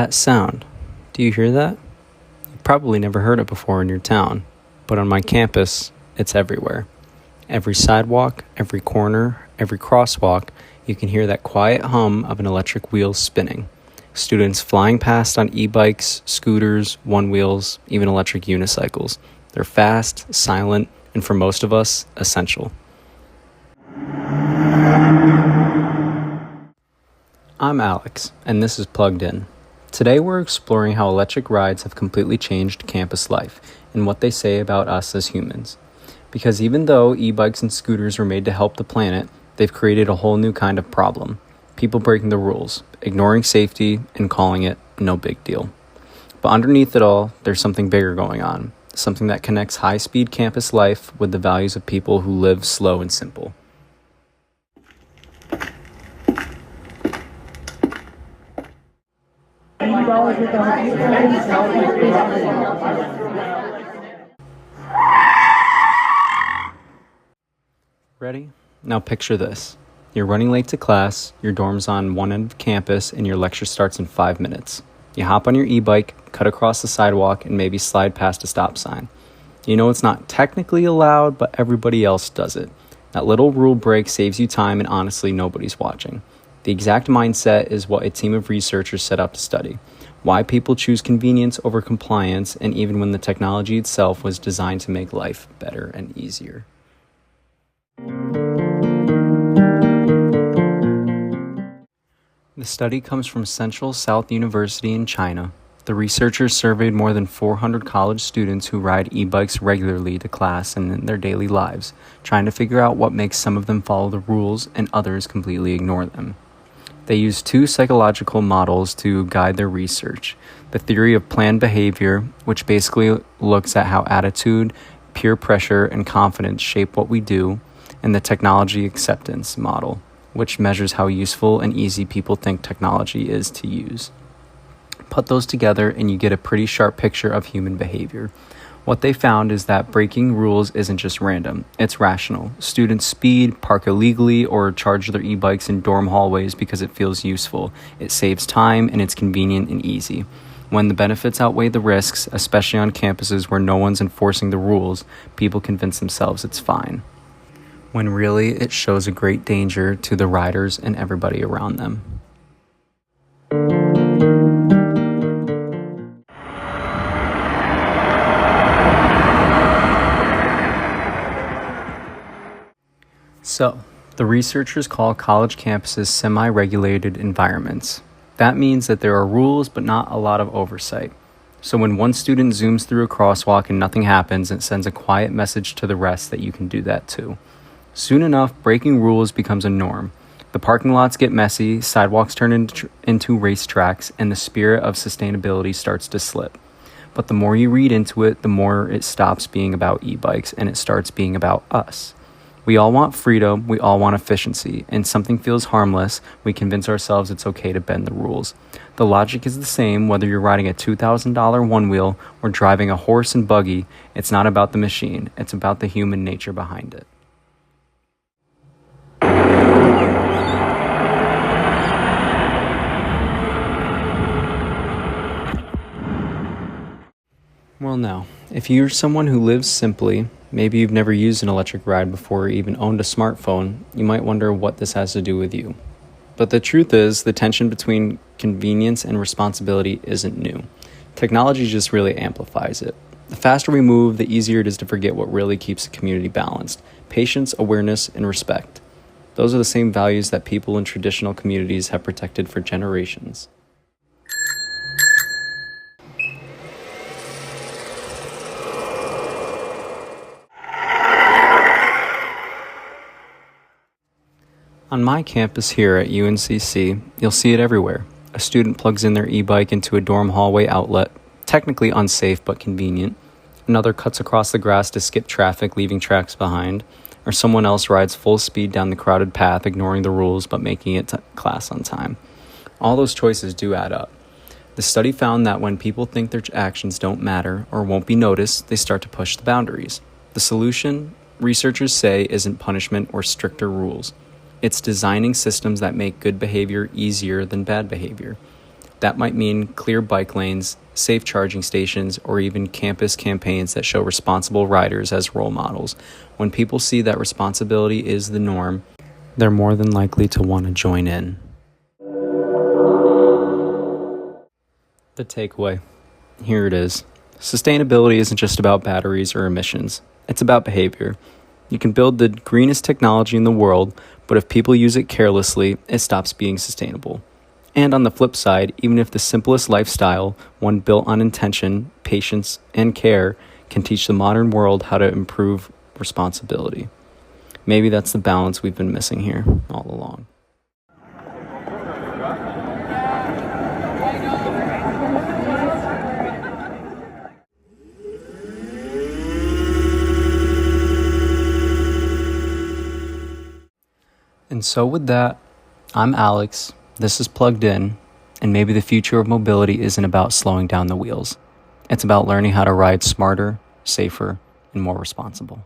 That sound, do you hear that? You've probably never heard it before in your town, but on my campus, it's everywhere. Every sidewalk, every corner, every crosswalk, you can hear that quiet hum of an electric wheel spinning. Students flying past on e-bikes, scooters, one-wheels, even electric unicycles. They're fast, silent, and for most of us, essential. I'm Alex, and this is Plugged In. Today we're exploring how electric rides have completely changed campus life and what they say about us as humans. Because even though e-bikes and scooters were made to help the planet, they've created a whole new kind of problem. People breaking the rules, ignoring safety, and calling it no big deal. But underneath it all, there's something bigger going on. Something that connects high-speed campus life with the values of people who live slow and simple. Ready? Now picture this. You're running late to class, your dorm's on one end of campus, and your lecture starts in 5 minutes. You hop on your e-bike, cut across the sidewalk, and maybe slide past a stop sign. You know it's not technically allowed, but everybody else does it. That little rule break saves you time, and honestly, nobody's watching. The exact mindset is what a team of researchers set out to study. Why people choose convenience over compliance, and even when the technology itself was designed to make life better and easier. The study comes from Central South University in China. The researchers surveyed more than 400 college students who ride e-bikes regularly to class and in their daily lives, trying to figure out what makes some of them follow the rules and others completely ignore them. They used 2 psychological models to guide their research. The theory of planned behavior, which basically looks at how attitude, peer pressure, and confidence shape what we do, and the technology acceptance model, which measures how useful and easy people think technology is to use. Put those together and you get a pretty sharp picture of human behavior. What they found is that breaking rules isn't just random, it's rational. Students speed, park illegally, or charge their e-bikes in dorm hallways because it feels useful. It saves time and it's convenient and easy. When the benefits outweigh the risks, especially on campuses where no one's enforcing the rules, people convince themselves it's fine. When really it shows a great danger to the riders and everybody around them. So, the researchers call college campuses semi-regulated environments. That means that there are rules but not a lot of oversight. So when one student zooms through a crosswalk and nothing happens, it sends a quiet message to the rest that you can do that too. Soon enough, breaking rules becomes a norm. The parking lots get messy, sidewalks turn into racetracks, and the spirit of sustainability starts to slip. But the more you read into it, the more it stops being about e-bikes and it starts being about us. We all want freedom, we all want efficiency, and something feels harmless, we convince ourselves it's okay to bend the rules. The logic is the same whether you're riding a $2,000 one-wheel or driving a horse and buggy. It's not about the machine, it's about the human nature behind it. Well now, if you're someone who lives simply, maybe you've never used an electric ride before or even owned a smartphone, you might wonder what this has to do with you. But the truth is, the tension between convenience and responsibility isn't new. Technology just really amplifies it. The faster we move, the easier it is to forget what really keeps the community balanced. Patience, awareness, and respect. Those are the same values that people in traditional communities have protected for generations. On my campus here at UNCC, you'll see it everywhere. A student plugs in their e-bike into a dorm hallway outlet, technically unsafe but convenient. Another cuts across the grass to skip traffic, leaving tracks behind. Or someone else rides full speed down the crowded path, ignoring the rules but making it to class on time. All those choices do add up. The study found that when people think their actions don't matter or won't be noticed, they start to push the boundaries. The solution, researchers say, isn't punishment or stricter rules. It's designing systems that make good behavior easier than bad behavior. That might mean clear bike lanes, safe charging stations, or even campus campaigns that show responsible riders as role models. When people see that responsibility is the norm, they're more than likely to want to join in. The takeaway. Here it is. Sustainability isn't just about batteries or emissions. It's about behavior. You can build the greenest technology in the world, but if people use it carelessly, it stops being sustainable. And on the flip side, even if the simplest lifestyle, one built on intention, patience, and care, can teach the modern world how to improve responsibility. Maybe that's the balance we've been missing here all along. And so with that, I'm Alex, this is Plugged In, and maybe the future of mobility isn't about slowing down the wheels. It's about learning how to ride smarter, safer, and more responsible.